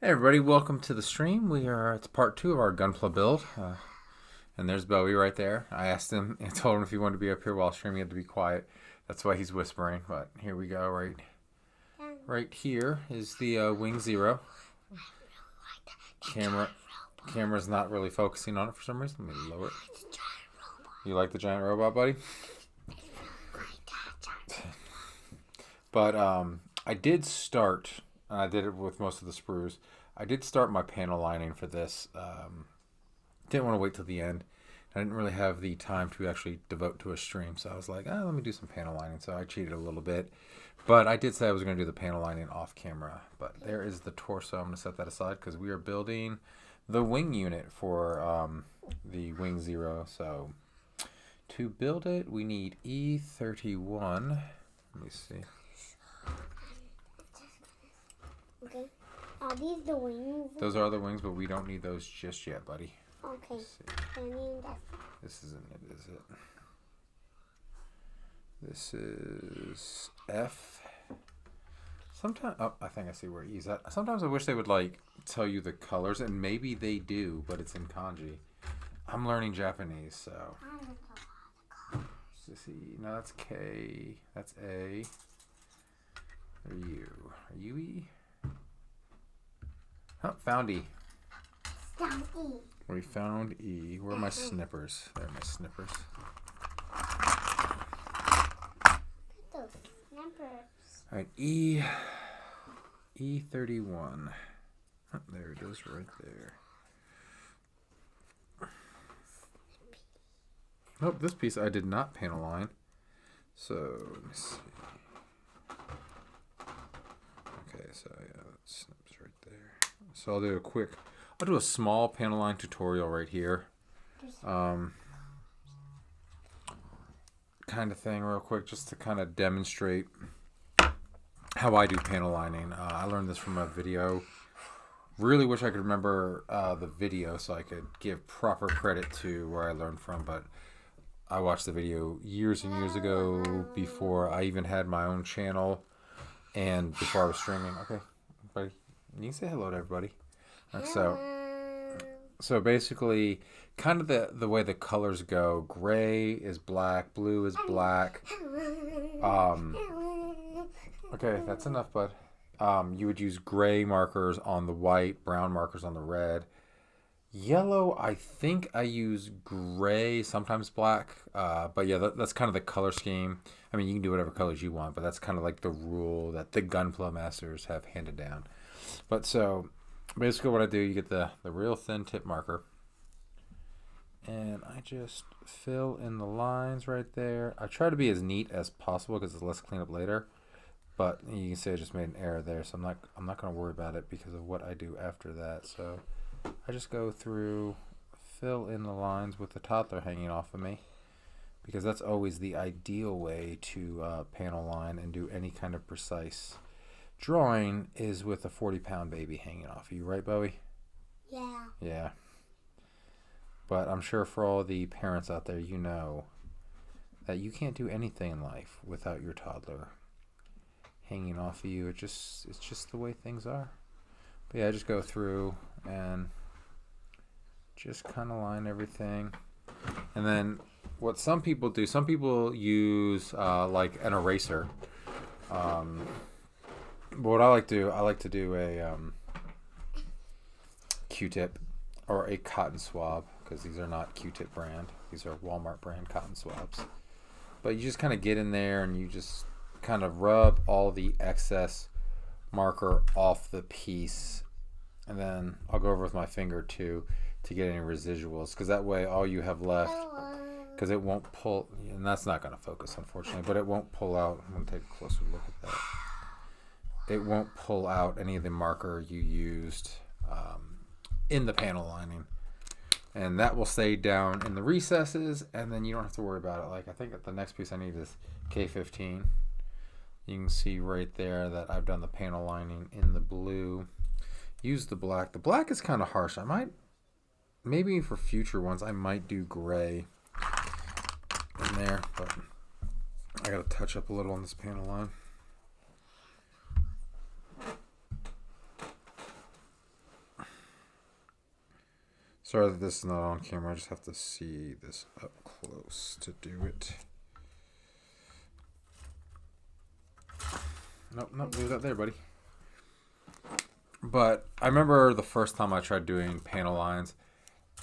Hey everybody, welcome to the stream. It's part 2 of our Gunpla build. And there's Bowie right there. I asked him, I told him if he wanted to be up here while streaming, he had to be quiet. That's why he's whispering, but here we go. Right here is the Wing Zero. Camera's not really focusing on it for some reason. Let me lower it. You like the giant robot, buddy? But I did start, and I did it with most of the sprues. I did start my panel lining for this. Didn't want to wait till the end. I didn't really have the time to actually devote to a stream, so I was like, let me do some panel lining. So I cheated a little bit. But I did say I was going to do the panel lining off camera. But there is the torso. I'm going to set that aside because we are building the wing unit for the Wing Zero. So to build it, we need E31. Let me see. Okay. Are these the wings? Those are the wings, but we don't need those just yet, buddy. Okay. This isn't it, is it? This is F. Sometimes, I think I see where E's at. Sometimes I wish they would like tell you the colors, and maybe they do, but it's in kanji. I'm learning Japanese, so. Let's see. No, that's K. That's A. Are you E? Oh, found E. We found E. Where are my snippers? There are my snippers. Those snippers. All right, E. E31. Oh, there it is, right there. Nope, this piece I did not panel line. So let me see. Okay, so yeah, that snips right there. So I'll do a small panel line tutorial right here. Kind of thing real quick, just to kind of demonstrate how I do panel lining. I learned this from a video. Really wish I could remember the video so I could give proper credit to where I learned from, but I watched the video years and years ago before I even had my own channel and before I was streaming. Okay, buddy, you can say hello to everybody. So basically, kind of the way the colors go. Gray is black, blue is black. Okay, that's enough, bud. You would use gray markers on the white, brown markers on the red. Yellow, I think I use gray, sometimes black. But yeah, that's kind of the color scheme. I mean, you can do whatever colors you want, but that's kind of like the rule that the Gunpla masters have handed down. But so basically what I do, you get the real thin tip marker. And I just fill in the lines right there. I try to be as neat as possible because it's less cleanup later. But you can see I just made an error there, so I'm not going to worry about it because of what I do after that. So I just go through, fill in the lines with the toddler hanging off of me, because that's always the ideal way to panel line and do any kind of precise drawing is with a 40-pound baby hanging off of you, right, Bowie? Yeah. Yeah. But I'm sure for all the parents out there, you know that you can't do anything in life without your toddler hanging off of you. It's just the way things are. But yeah, I just go through and just kind of line everything. And then what some people do, some people use like an eraser. But what I like to do a Q-tip or a cotton swab, because these are not Q-tip brand. These are Walmart brand cotton swabs. But you just kind of get in there and you just kind of rub all the excess marker off the piece, and then I'll go over with my finger too to get any residuals, because that way all you have left, because it won't pull, and that's not going to focus unfortunately, but it won't pull out. I'm going to take a closer look at that. It won't pull out any of the marker you used in the panel lining, and that will stay down in the recesses, and then you don't have to worry about it. Like, I think the next piece I need is K15. You can see right there that I've done the panel lining in the blue. Use the black. The black is kind of harsh. I might, maybe for future ones, I might do gray in there, but I got to touch up a little on this panel line. Sorry that this is not on camera. I just have to see this up close to do it. Nope, nope, leave that there, buddy. But I remember the first time I tried doing panel lines.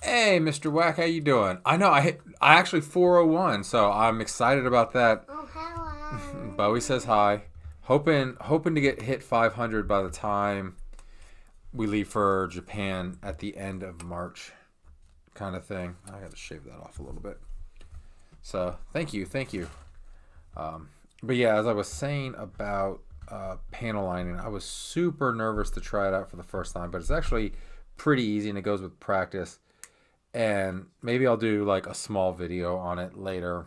Hey, Mr. Whack, how you doing? I know I actually 401, so I'm excited about that. Oh, hello. Bowie says hi. Hoping to get hit 500 by the time we leave for Japan at the end of March, kind of thing. I got to shave that off a little bit. So thank you. But yeah, as I was saying about panel lining, I was super nervous to try it out for the first time, but it's actually pretty easy and it goes with practice. And maybe I'll do like a small video on it later,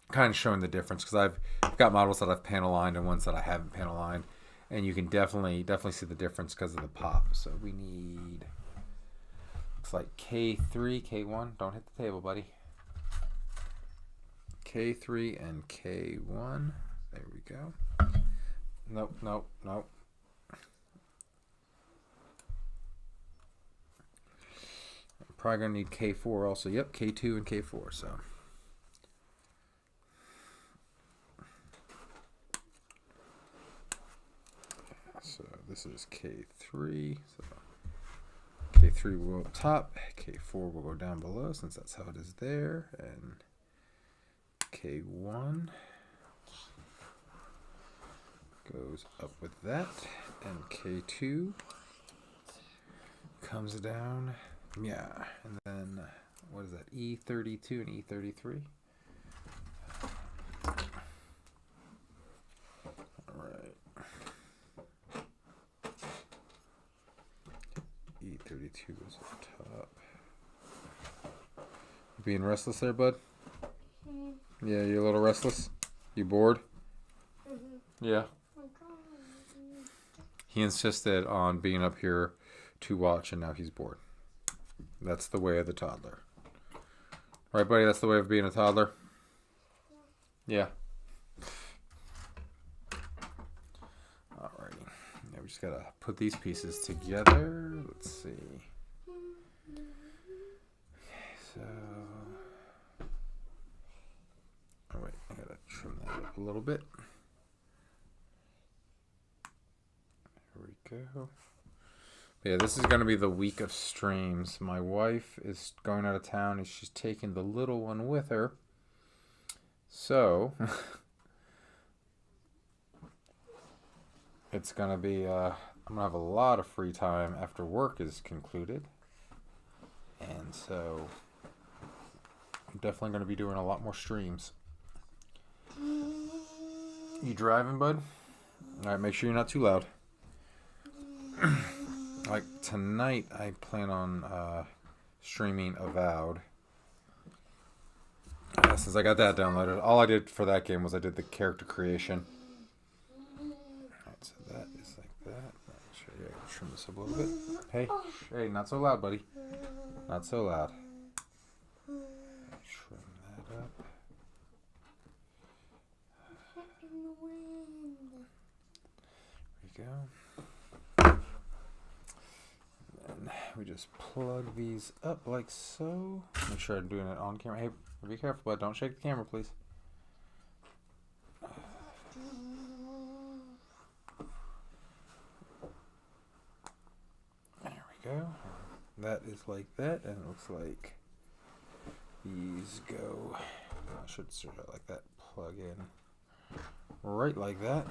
kind of showing the difference, because I've got models that I've panel lined and ones that I haven't panel lined, and you can definitely see the difference because of the pop. So we need, looks like K3, K1. Don't hit the table, buddy. K3 and K1. There we go. Nope. Probably gonna need K4 also. Yep, K2 and K4. So this is K3. So K3 will go up top. K4 will go down below, since that's how it is there. And K1 goes up with that, and K2 comes down. Yeah, and then what is that? E32 and E33. All right. E32 is up top. You being restless there, bud? Yeah, you're a little restless. You bored? Yeah. He insisted on being up here to watch, and now he's bored. That's the way of the toddler. Right, buddy? That's the way of being a toddler? Yeah. Alrighty. Now we just gotta put these pieces together. Let's see. Okay, so... Oh, wait. I gotta trim that up a little bit. There we go. Yeah, this is going to be the week of streams. My wife is going out of town and she's taking the little one with her. So, it's going to be, I'm going to have a lot of free time after work is concluded. And so, I'm definitely going to be doing a lot more streams. You driving, bud? All right, make sure you're not too loud. Like tonight, I plan on streaming Avowed. Since I got that downloaded, all I did for that game was I did the character creation. Alright, so that is like that. Sure, yeah, trim this up a little bit. Hey, not so loud, buddy. Not so loud. Trim that up. There we go. We just plug these up like so. Make sure I'm doing it on camera. Hey, be careful, bud. Don't shake the camera, please. There we go. That is like that, and it looks like these go. I should sort of like that. Plug in right like that.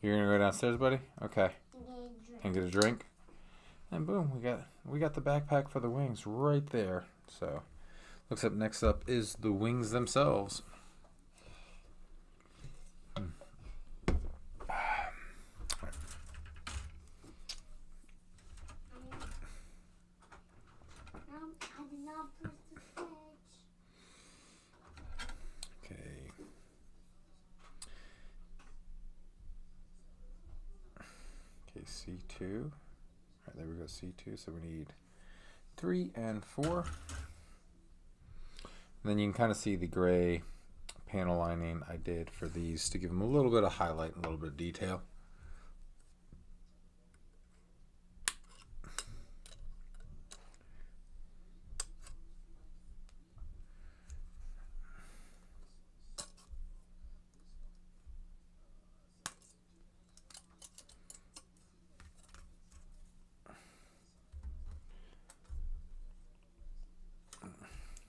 You're gonna go downstairs, buddy? Okay. And get a drink. And boom, we got the backpack for the wings right there. So, next up is the wings themselves. C2. All right, there we go, C2. So we need 3 and 4. And then you can kind of see the gray panel lining I did for these to give them a little bit of highlight and a little bit of detail.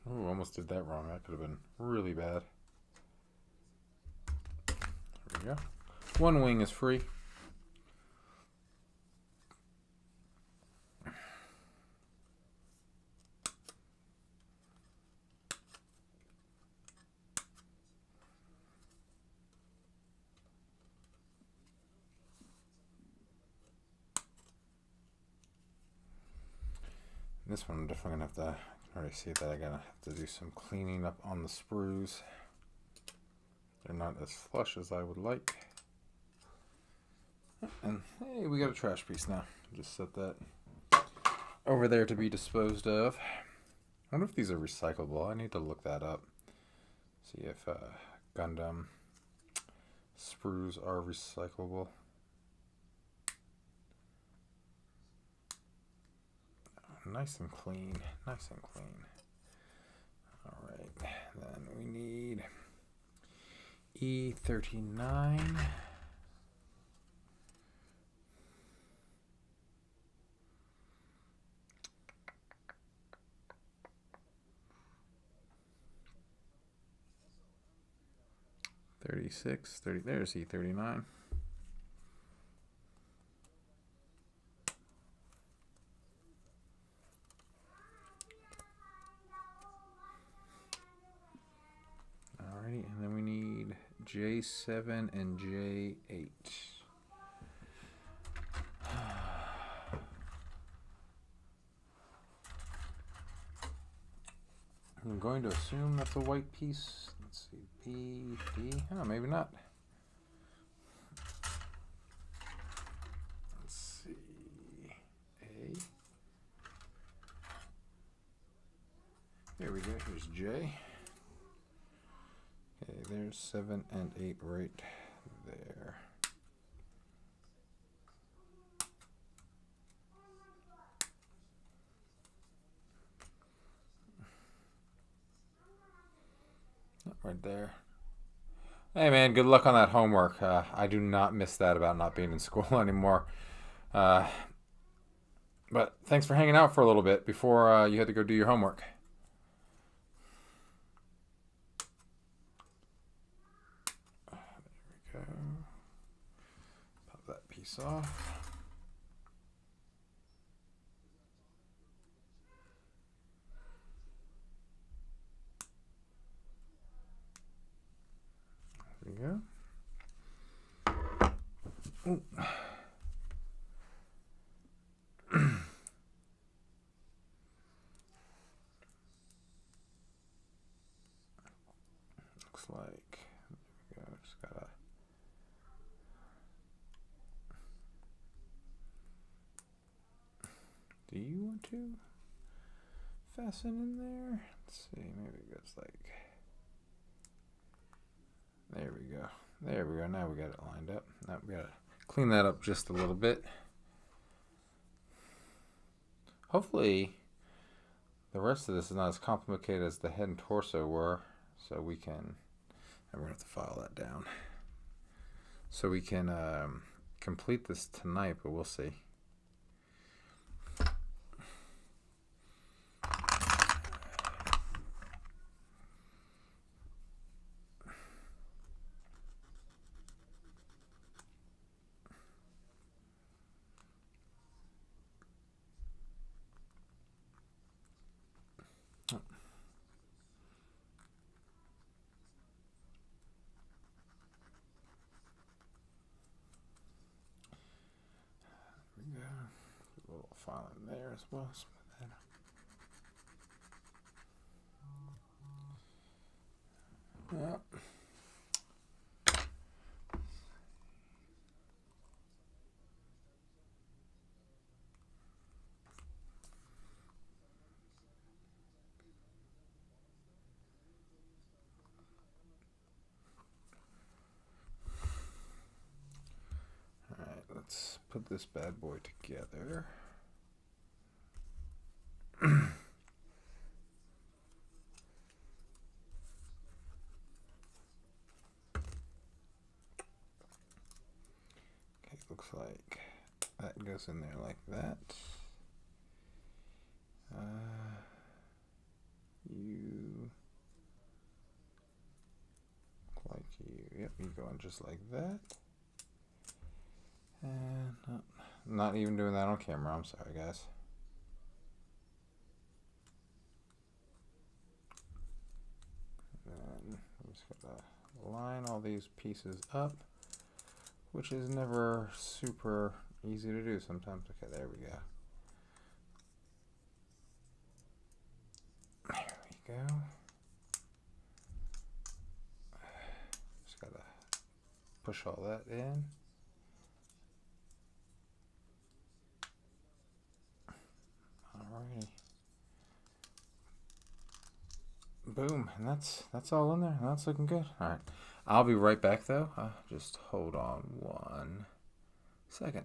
Oh, almost did that wrong. That could have been really bad. There we go. One wing is free. This one I'm definitely gonna have to, I can already see that I'm gonna have to do some cleaning up on the sprues. They're not as flush as I would like. And hey, we got a trash piece now. Just set that over there to be disposed of. I wonder if these are recyclable. I need to look that up. See if Gundam sprues are recyclable. Nice and clean, nice and clean. All right, then we need E39. There's E39. Alrighty, and then we need J7 and J8. I'm going to assume that's a white piece. Let's see, B, D. Oh, maybe not. Let's see, A. There we go. Here's J. Okay, there's 7 and 8 right there. Right there. Hey man, good luck on that homework. I do not miss that about not being in school anymore. But thanks for hanging out for a little bit before you had to go do your homework. There we go. Pop that piece off. There we go. Ooh. Looks like, there we go, just gotta, do you want to fasten in there? Let's see, maybe it goes like, there we go. There we go. Now we got it lined up. Now we gotta clean that up just a little bit. Hopefully, the rest of this is not as complicated as the head and torso were, so we can. And we're gonna have to file that down. So we can complete this tonight, but we'll see. A little file in there as well. Smooth that out. Yeah. put this bad boy together. Okay, looks like that goes in there like that. You look like you. Yep, you go in just like that. And not even doing that on camera. I'm sorry, guys. And I'm just gonna line all these pieces up, which is never super easy to do sometimes. Okay, there we go. There we go. Just gotta push all that in. Alrighty. Boom, and that's all in there. That's looking good. All right, I'll be right back though. Just hold on 1 second.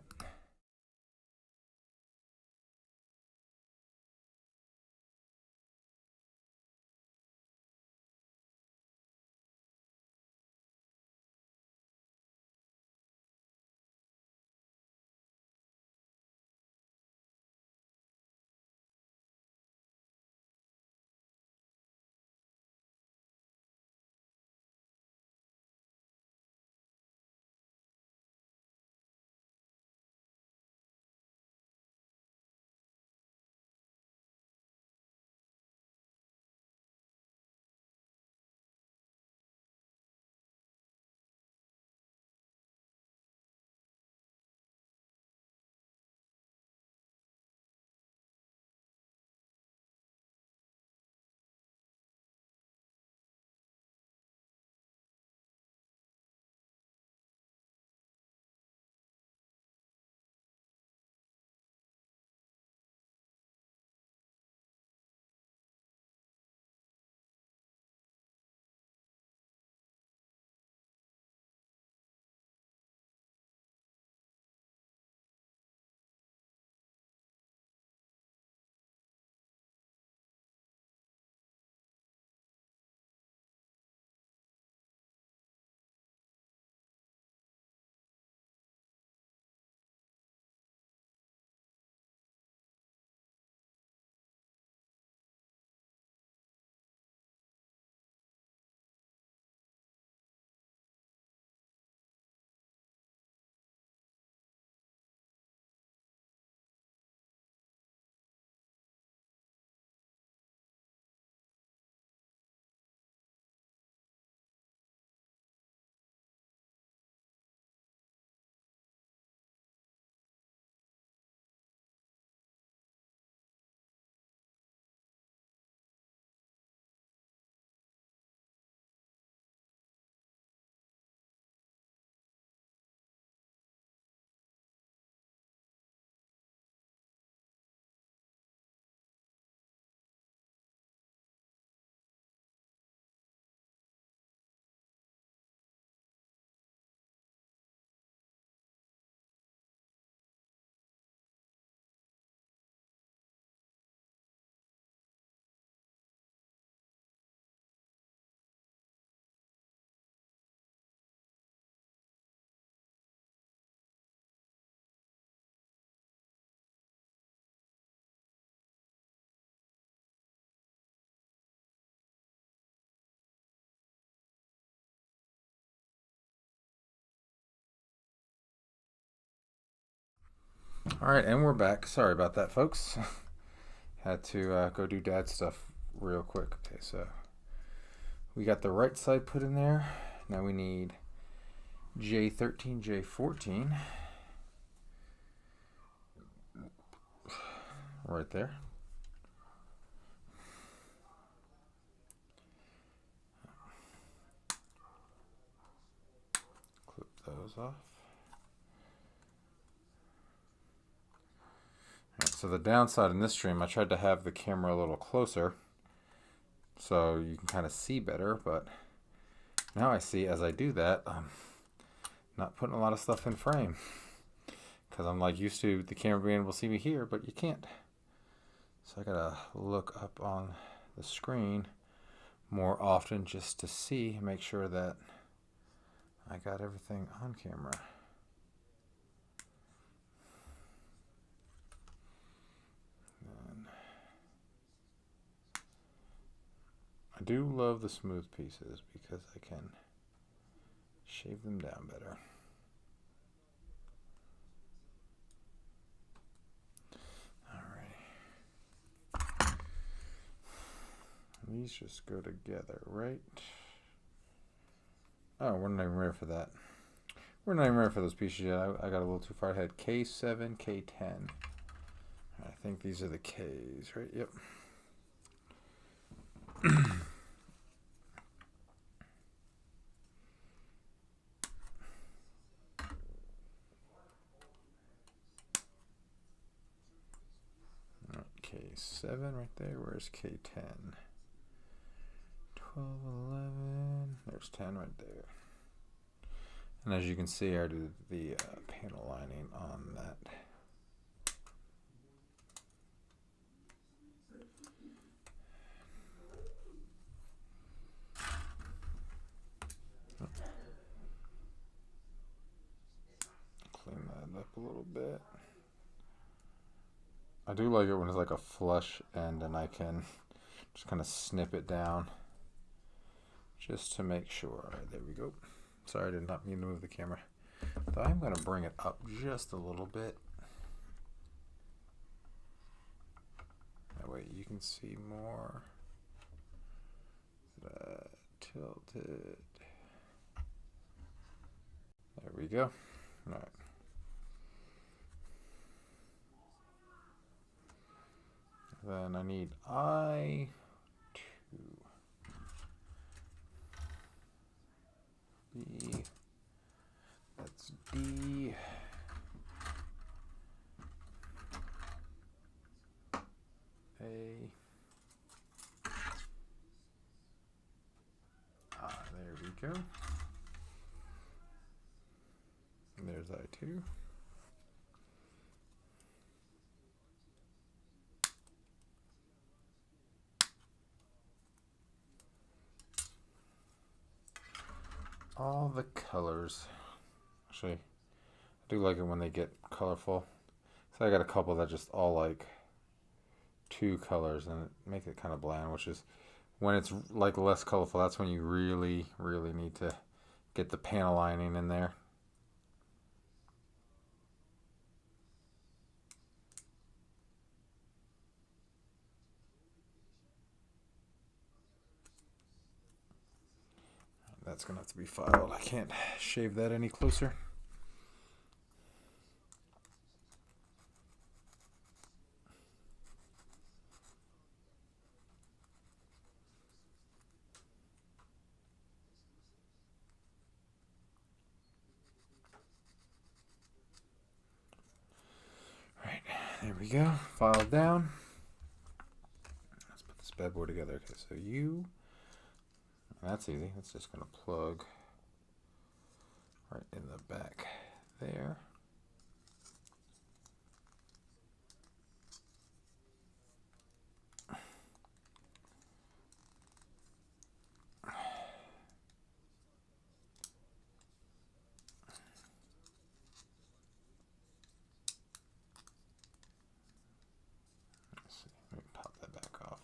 All right, and we're back. Sorry about that, folks. Had to go do dad stuff real quick. Okay, so we got the right side put in there. Now we need J13, J14. Right there. Clip those off. So the downside in this stream, I tried to have the camera a little closer so you can kind of see better, but now I see as I do that, I'm not putting a lot of stuff in frame because I'm like used to the camera being able to see me here, but you can't. So I gotta look up on the screen more often just to see, make sure that I got everything on camera. And I do love the smooth pieces because I can shave them down better. These just go together, right? Oh, we're not even ready for that. We're not even ready for those pieces yet. I got a little too far ahead. K7, K10. I think these are the Ks, right? Yep. K7 right there. Where's K10? 12, 11. There's 10 right there. And as you can see, I did the panel lining on that. Clean that up a little bit. I do like it when it's like a flush end and I can just kind of snip it down just to make sure. All right, there we go. Sorry, I did not mean to move the camera. But I'm going to bring it up just a little bit. That way you can see more. Tilted. There we go. All right. Then I need I2. B. That's D. A. There we go. And there's I2. All the colors. Actually, I do like it when they get colorful. So I got a couple that just all like two colors and it makes it kind of bland, which is when it's like less colorful, that's when you really need to get the panel lining in there. That's gonna have to be filed. I can't shave that any closer. Right, there we go. Filed down. Let's put this bad boy together. Okay, so that's easy. It's just gonna plug right in the back there. Let's see. Let me pop that back off.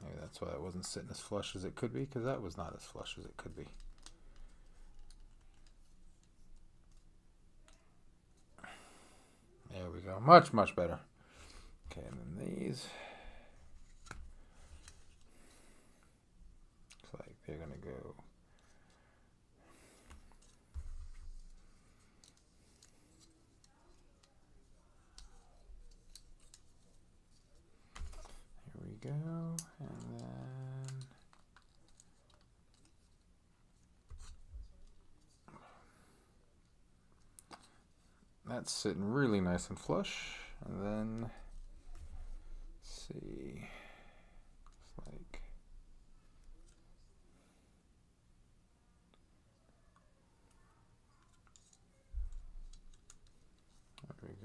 Maybe that's why it wasn't sitting as flush as it could be, because that was not as flush as it could be. There we go. Much better. Okay, and then these. Looks like they're going to go. Here we go. And then. That's sitting really nice and flush. And then, let's see, it's like,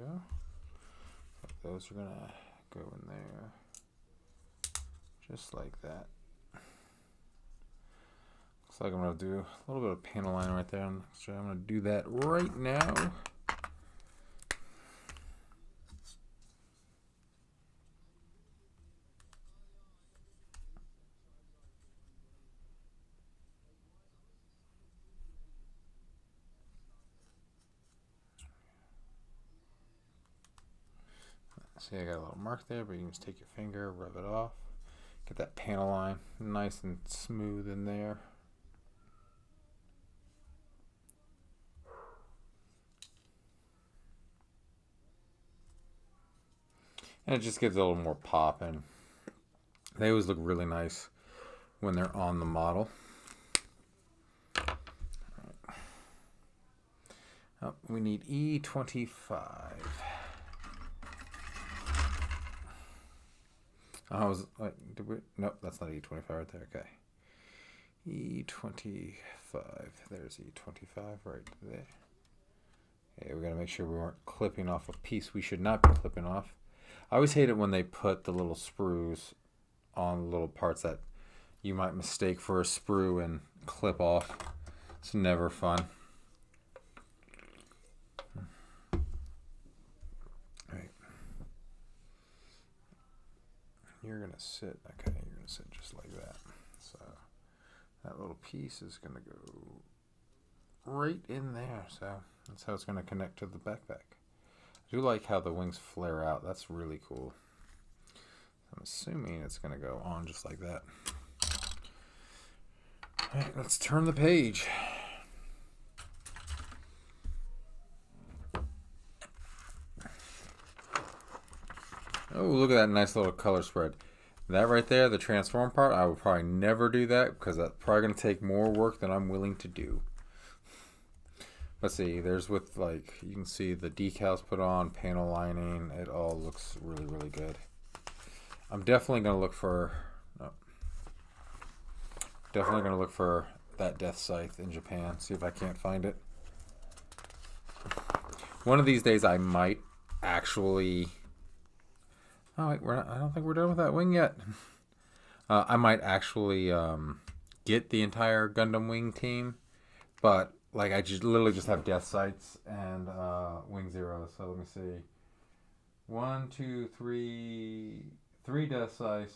go. Those are gonna go in there, just like that. Looks like I'm gonna do a little bit of panel line right there. So I'm gonna do that right now. See, I got a little mark there, but you can just take your finger, rub it off. Get that panel line nice and smooth in there. And it just gives it a little more pop, and they always look really nice when they're on the model. Right. Oh, we need E25. I was like, did we? Nope, that's not E25 right there. Okay. E25. There's E25 right there. Okay, we gotta make sure we weren't clipping off a piece we should not be clipping off. I always hate it when they put the little sprues on little parts that you might mistake for a sprue and clip off. It's never fun. You're gonna sit, okay, you're gonna sit just like that. So that little piece is gonna go right in there. So that's how it's gonna connect to the backpack. I do like how the wings flare out. That's really cool. I'm assuming it's gonna go on just like that. All right, let's turn the page. Oh, look at that nice little color spread. That right there, the transform part, I would probably never do that because that's probably going to take more work than I'm willing to do. Let's see, there's with, like, you can see the decals put on, panel lining, it all looks really, really good. I'm definitely going to look for, that death scythe in Japan, see if I can't find it. One of these days I might actually... Oh, wait, I don't think we're done with that wing yet. I might actually get the entire Gundam wing team, but like I just literally just have death sights and wing zero. So let me see, 1, 2, 3, 3 death sights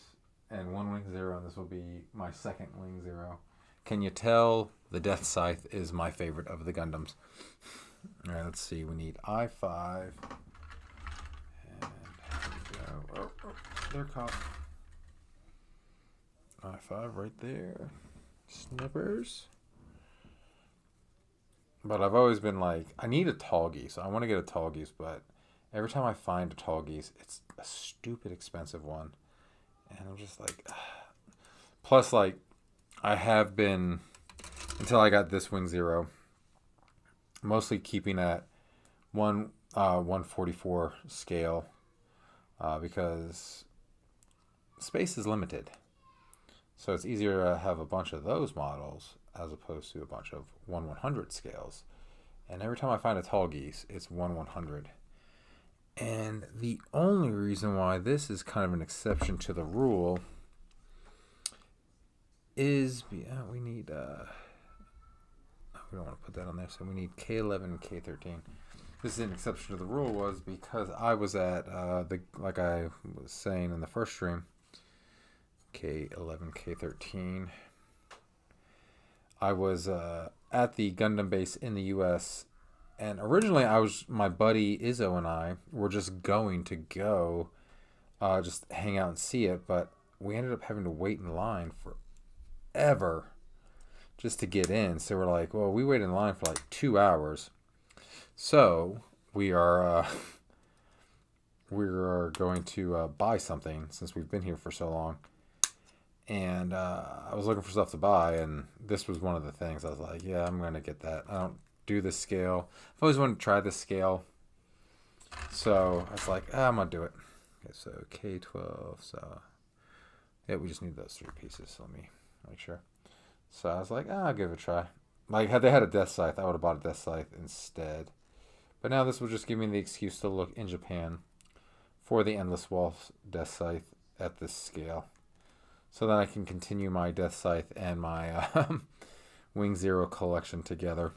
and 1 wing zero, and this will be my second wing zero. Can you tell the death scythe is my favorite of the Gundams? All right, let's see. We need I5. Oh, they're caught. I5 right there. Snippers. But I've always been like, I need a tall geese. I want to get a tall geese, but every time I find a tall geese, it's a stupid expensive one. And I'm just like, plus, like, I have been, until I got this wing zero, mostly keeping at 144 scale. Because space is limited. So it's easier to have a bunch of those models as opposed to a bunch of 1/100 scales. And every time I find a tall geese, it's 1/100. And the only reason why this is kind of an exception to the rule is we need, we don't want to put that on there, so we need K11 and K13. This is an exception to the rule was because I was at like I was saying in the first stream, K11, K13. I was at the Gundam base in the U.S. and originally my buddy Izzo and I were just going to go just hang out and see it, but we ended up having to wait in line forever just to get in. So we're like, well, we waited in line for like 2 hours. So we are going to buy something since we've been here for so long, and I was looking for stuff to buy, and this was one of the things. I was like, yeah, I'm gonna get that. I don't do this scale. I've always wanted to try this scale, so I was like, I'm gonna do it. Okay, so K12. So yeah, we just need those 3 pieces. So let me make sure. So I was like, I'll give it a try. Like, had they had a death scythe, I would have bought a death scythe instead. But now this will just give me the excuse to look in Japan for the Endless Waltz Death Scythe at this scale. So that I can continue my Death Scythe and my Wing Zero collection together.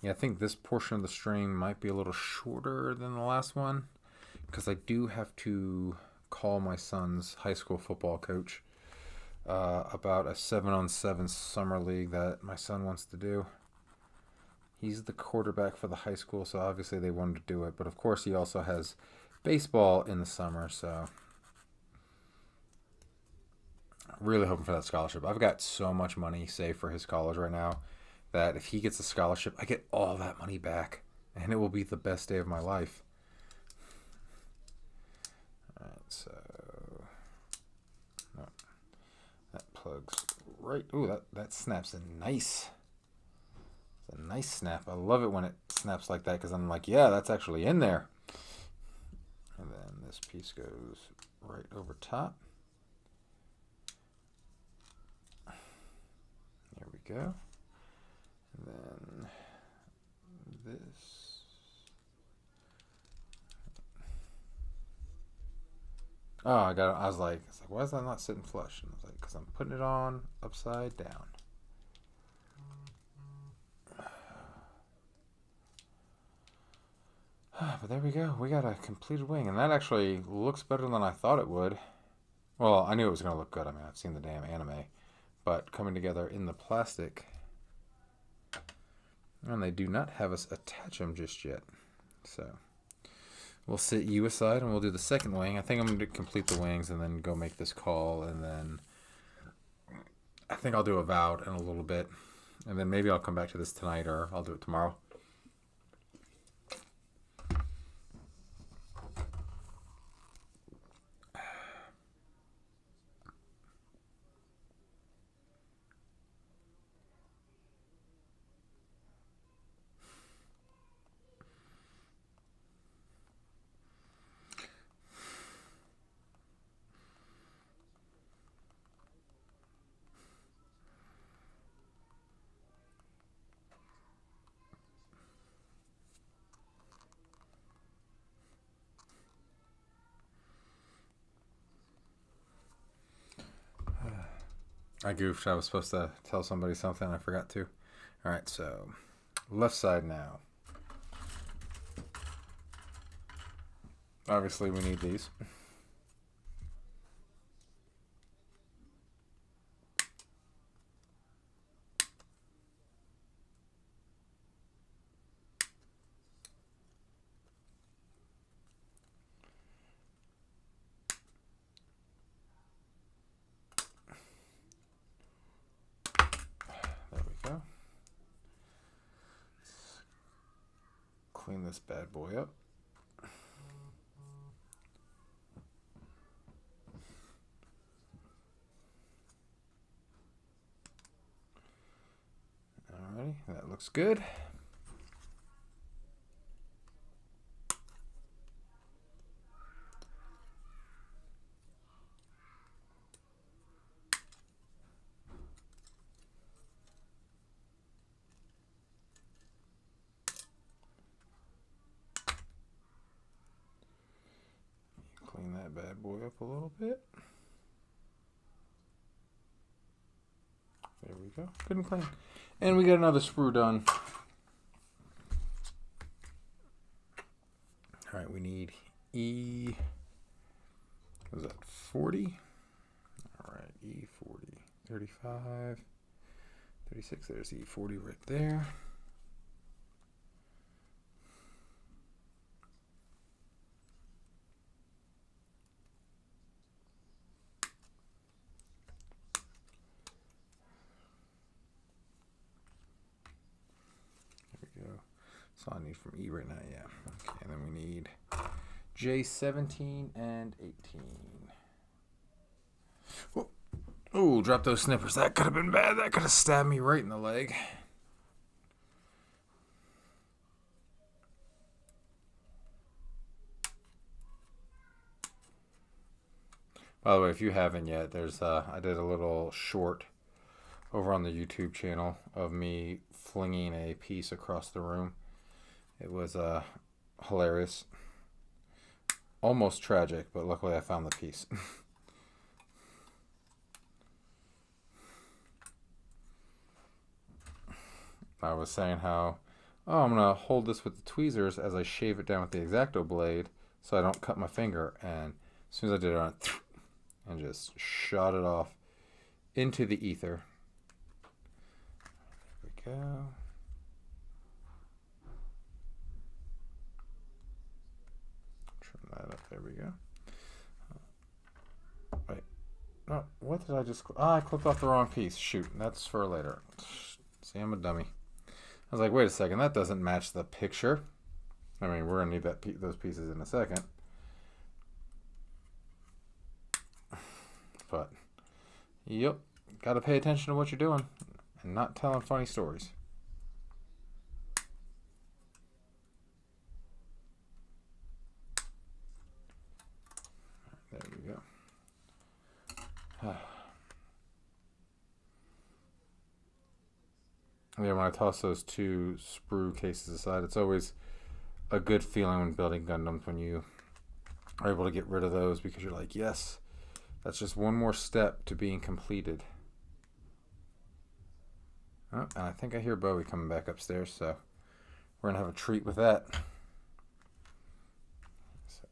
Yeah, I think this portion of the stream might be a little shorter than the last one because I do have to call my son's high school football coach about a 7-on-7 summer league that my son wants to do. He's the quarterback for the high school, so obviously they wanted to do it. But of course, he also has baseball in the summer, so really hoping for that scholarship. I've got so much money saved for his college right now that if he gets a scholarship, I get all that money back, and it will be the best day of my life. All right, so oh, that plugs right. Ooh, that snaps in nice. It's a nice snap. I love it when it snaps like that because I'm like, yeah, that's actually in there. And then this piece goes right over top. There we go. And then this. Oh, I was like, why is that not sitting flush? And I was like, because I'm putting it on upside down. But there we go. We got a completed wing, and that actually looks better than I thought it would. Well, I knew it was going to look good. I mean, I've seen the damn anime. But coming together in the plastic. And they do not have us attach them just yet. So we'll sit you aside and we'll do the second wing. I think I'm going to complete the wings and then go make this call. And then I think I'll do a Avowed in a little bit. And then maybe I'll come back to this tonight or I'll do it tomorrow. I goofed. I was supposed to tell somebody something. I forgot to. All right, so left side now. Obviously, we need these. Clean this bad boy up. Alrighty, that looks good. Clean that bad boy up a little bit. There we go. Good and clean. And we got another sprue done. All right, we need E. What was that? 40. All right, E40. 35. 36. There's E40 right there. That's all I need from E right now, yeah. Okay, and then we need J17 and 18. Oh, drop those snippers. That could have been bad. That could have stabbed me right in the leg. By the way, if you haven't yet, there's I did a little short over on the YouTube channel of me flinging a piece across the room. It was hilarious, almost tragic, but luckily I found the piece. I was saying how, oh, I'm gonna hold this with the tweezers as I shave it down with the X-Acto blade so I don't cut my finger. And as soon as I did it, I went, and just shot it off into the ether. There we go. Trim that up. There we go. Wait. Oh, what did I just? I clipped off the wrong piece. Shoot, that's for later. See, I'm a dummy. I was like, wait a second, that doesn't match the picture. I mean, we're gonna need those pieces in a second. But, yep, gotta pay attention to what you're doing and not telling funny stories. There we go. Yeah, when I toss those two sprue cases aside, it's always a good feeling when building Gundams when you are able to get rid of those because you're like, yes, that's just one more step to being completed. Oh, and I think I hear Bowie coming back upstairs, so we're going to have a treat with that. So.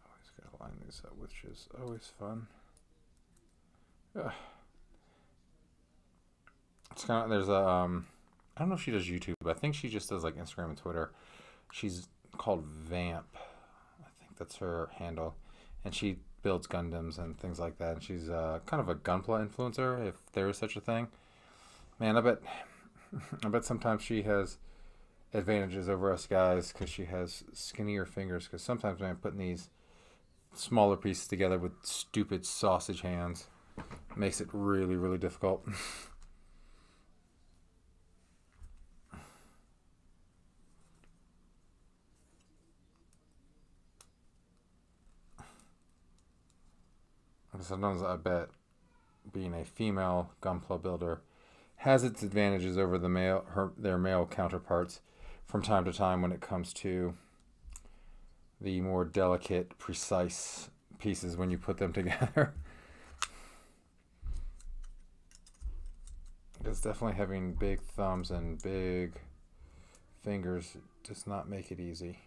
Always got to line these up, which is always fun. Ugh. It's kind of, there's a, I don't know if she does YouTube, but I think she just does like Instagram and Twitter. She's called Vamp. I think that's her handle. And she builds Gundams and things like that. And she's kind of a Gunpla influencer, if there is such a thing. Man, I bet sometimes she has advantages over us guys because she has skinnier fingers. Because sometimes, man, putting these smaller pieces together with stupid sausage hands makes it really, really difficult. Sometimes I bet being a female Gunpla builder has its advantages over their male counterparts from time to time when it comes to the more delicate, precise pieces when you put them together. Because definitely having big thumbs and big fingers does not make it easy.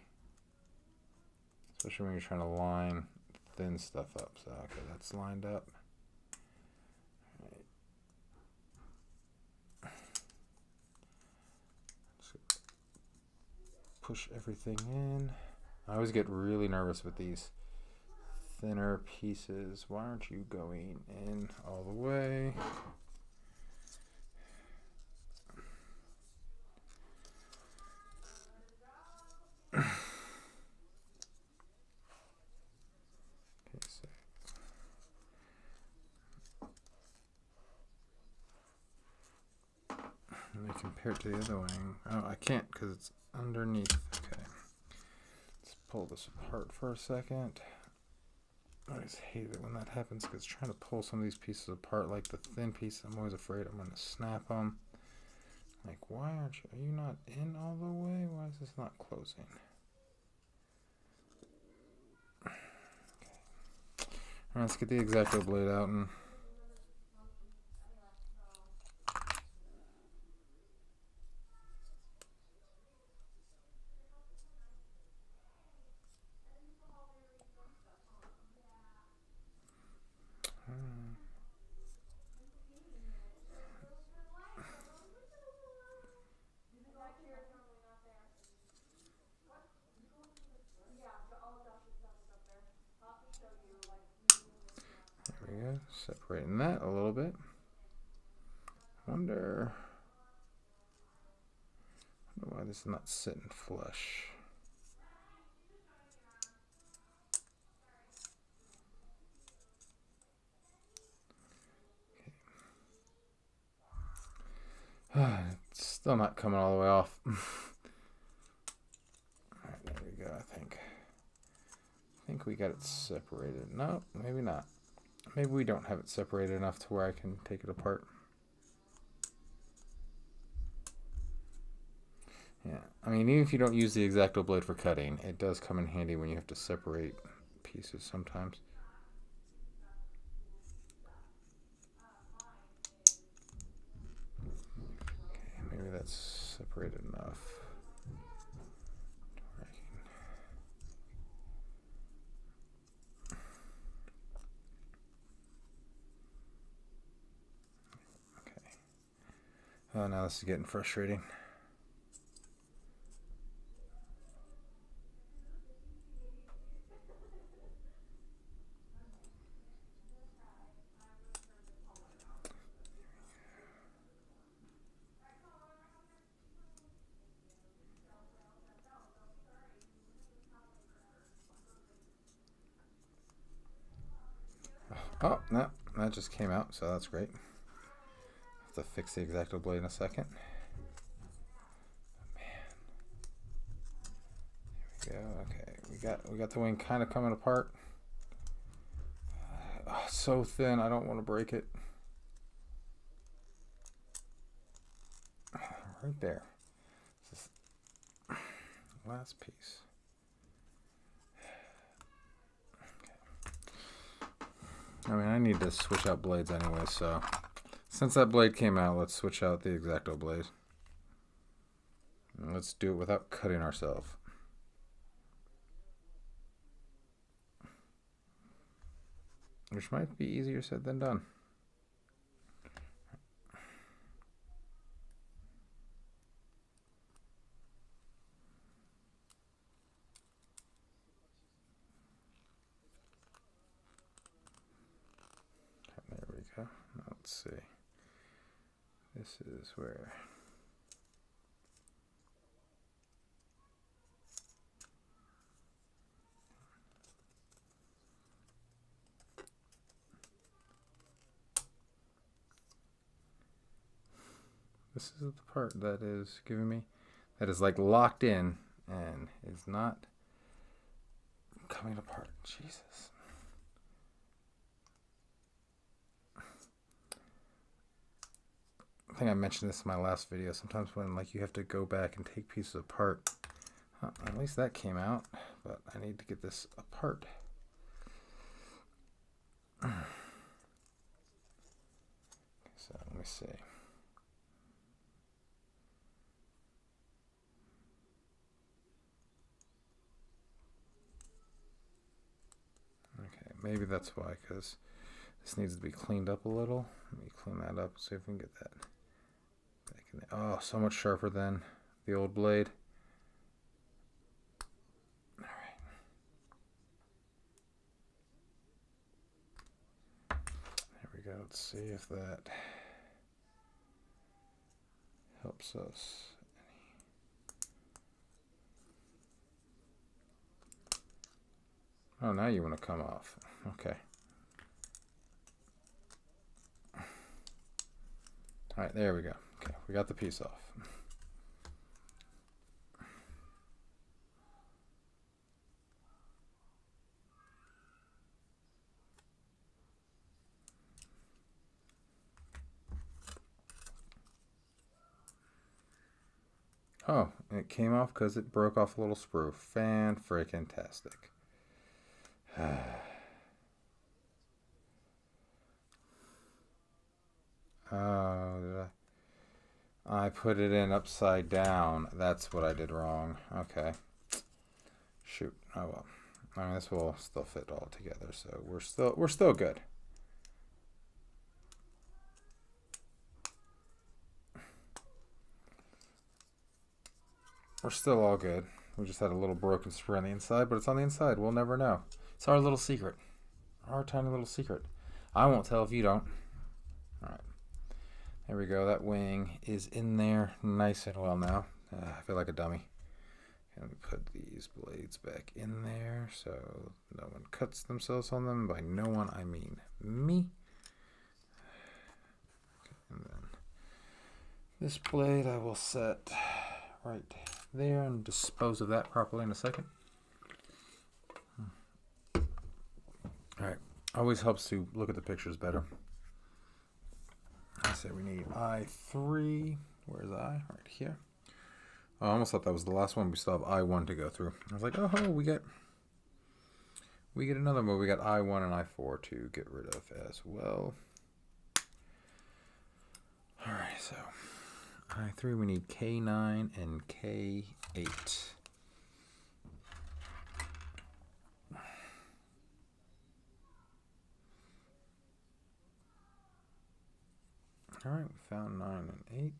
Especially when you're trying to line thin stuff up. So, okay, that's lined up. Right. Push everything in. I always get really nervous with these thinner pieces. Why aren't you going in all the way? Compared to the other wing. Oh, I can't because it's underneath. Okay. Let's pull this apart for a second. I always hate it when that happens because trying to pull some of these pieces apart, like the thin piece, I'm always afraid I'm going to snap them. Like, why are you not in all the way? Why is this not closing? Okay. All right, let's get the X-Acto blade out and separating that a little bit. Wonder why this is not sitting flush. It's still not coming all the way off. Alright, there we go, I think. I think we got it separated. No, maybe not. Maybe we don't have it separated enough to where I can take it apart. Yeah, I mean, even if you don't use the X-Acto blade for cutting, it does come in handy when you have to separate pieces sometimes. Okay, maybe that's separated enough. Okay. Oh, now this is getting frustrating. Oh, no, that just came out, so that's great. Have to fix the X-Acto blade in a second. Man. There we go. Okay, we got the wing kind of coming apart. Oh, it's so thin, I don't want to break it. Right there. This is last piece. I mean, I need to switch out blades anyway, so since that blade came out, let's switch out the X-Acto blade. And let's do it without cutting ourselves. Which might be easier said than done. There we go. Now let's see. This is where... This is the part that is giving me, that is like locked in and is not coming apart. Jesus. I think I mentioned this in my last video. Sometimes when like you have to go back and take pieces apart, at least that came out, but I need to get this apart. So let me see. Okay, maybe that's why, because this needs to be cleaned up a little. Let me clean that up, see if we can get that back in there. Oh, so much sharper than the old blade. All right. There we go. Let's see if that helps us. Oh, now you want to come off. Okay. All right, there we go. Okay, we got the piece off. Oh, it came off because it broke off a little sprue. Fan-freaking-tastic. Oh, did I put it in upside down. That's what I did wrong. Okay. Shoot. Oh well. I mean, this will still fit all together, so we're still good. We're still all good. We just had a little broken sprue on the inside, but it's on the inside. We'll never know. It's our little secret. Our tiny little secret. I won't tell if you don't. Alright. There we go. That wing is in there nice and well now. I feel like a dummy. Let me put these blades back in there so no one cuts themselves on them. By no one, I mean me. And then This blade I will set right there and dispose of that properly in a second. Alright, always helps to look at the pictures better. I say we need I3. Where's I? Right here. I almost thought that was the last one. We still have I1 to go through. I was like, oh, we get another one. We got I1 and I4 to get rid of as well. Alright, so I3 we need K9 and K8. Alright, we found 9 and 8.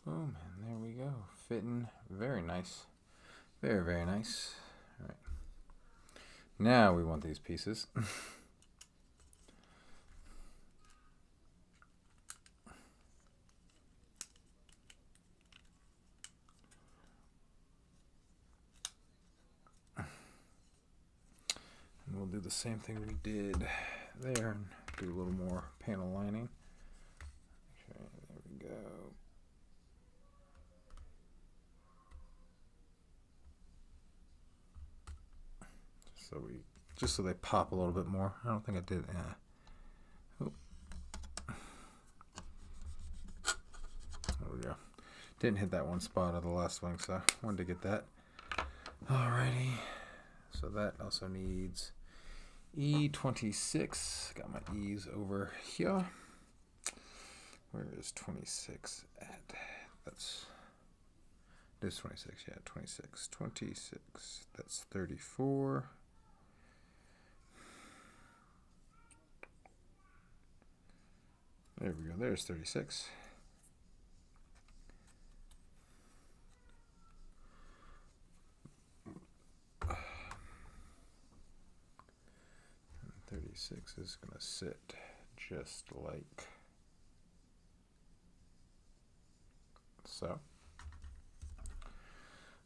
Boom, and there we go. Fitting very nice. Very, very nice. All right. Now we want these pieces. And we'll do the same thing we did there and do a little more panel lining. Okay, there we go. Just so they pop a little bit more. I don't think I did. Oh. There we go. Didn't hit that one spot of the last wing, so I wanted to get that. Alrighty. So that also needs E26. Got my E's over here. Where is 26 at? This 26, yeah, 26. 26. That's 34. There we go. There's 36. And 36 is going to sit just like so.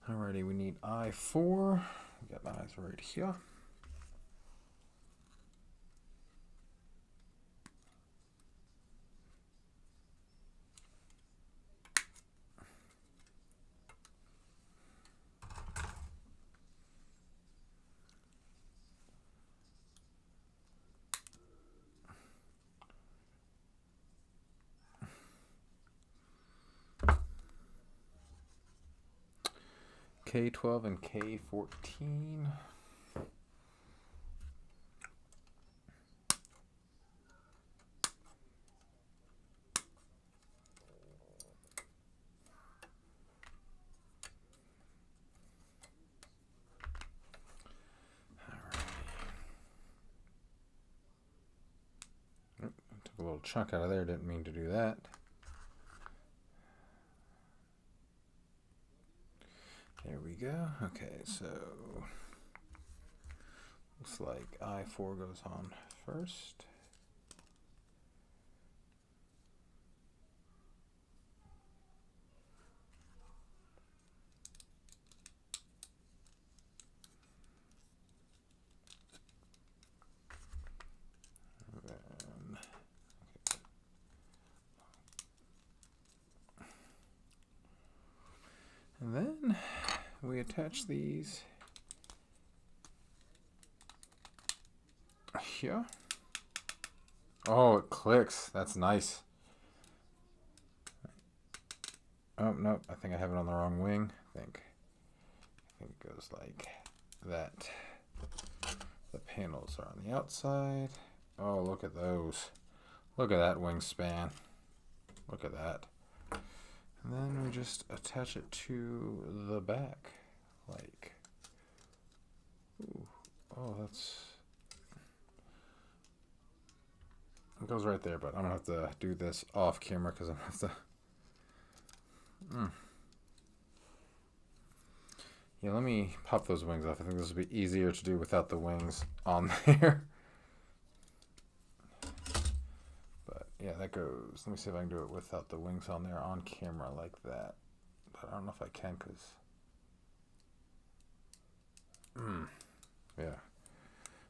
Alrighty, we need I4. We got eyes right here. K12 and K14. Took a little chunk out of there, didn't mean to do that. There we go. Okay, so looks like I4 goes on first. And then we attach these here. Oh, it clicks. That's nice. Oh, no, I think I have it on the wrong wing. I think it goes like that. The panels are on the outside. Oh, look at those. Look at that wingspan. Look at that. And then we just attach it to the back. Like, ooh, oh, that's, it goes right there, but I'm gonna have to do this off camera because I'm gonna have to, yeah, let me pop those wings off. I think this will be easier to do without the wings on there. But yeah, that goes. Let me see if I can do it without the wings on there on camera like that. But I don't know if I can because, yeah,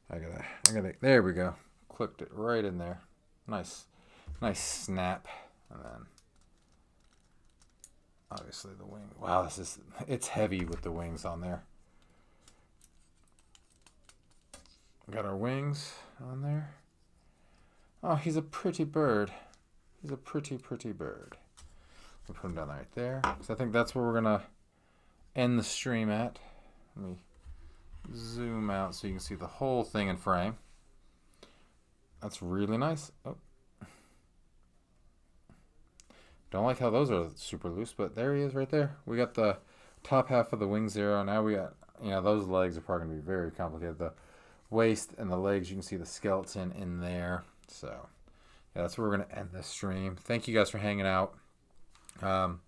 I gotta, there we go. Clipped it right in there. Nice snap. And then obviously the wing. Wow, it's heavy with the wings on there. Got our wings on there. Oh, he's a pretty bird. He's a pretty bird. We'll put him down right there. So I think that's where we're gonna end the stream at. Let me zoom out so you can see the whole thing in frame. That's really nice. Oh. Don't like how those are super loose, but there he is right there. We got the top half of the wing zero. Now we got, those legs are probably going to be very complicated. The waist and the legs, you can see the skeleton in there. So, yeah, that's where we're going to end this stream. Thank you guys for hanging out. Turn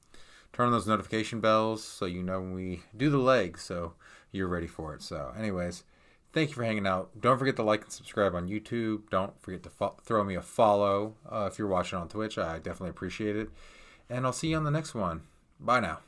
on those notification bells so you know when we do the legs, so you're ready for it. So, anyways, thank you for hanging out. Don't forget to like and subscribe on YouTube. Don't forget to throw me a follow if you're watching on Twitch. I definitely appreciate it. And I'll see you on the next one. Bye now.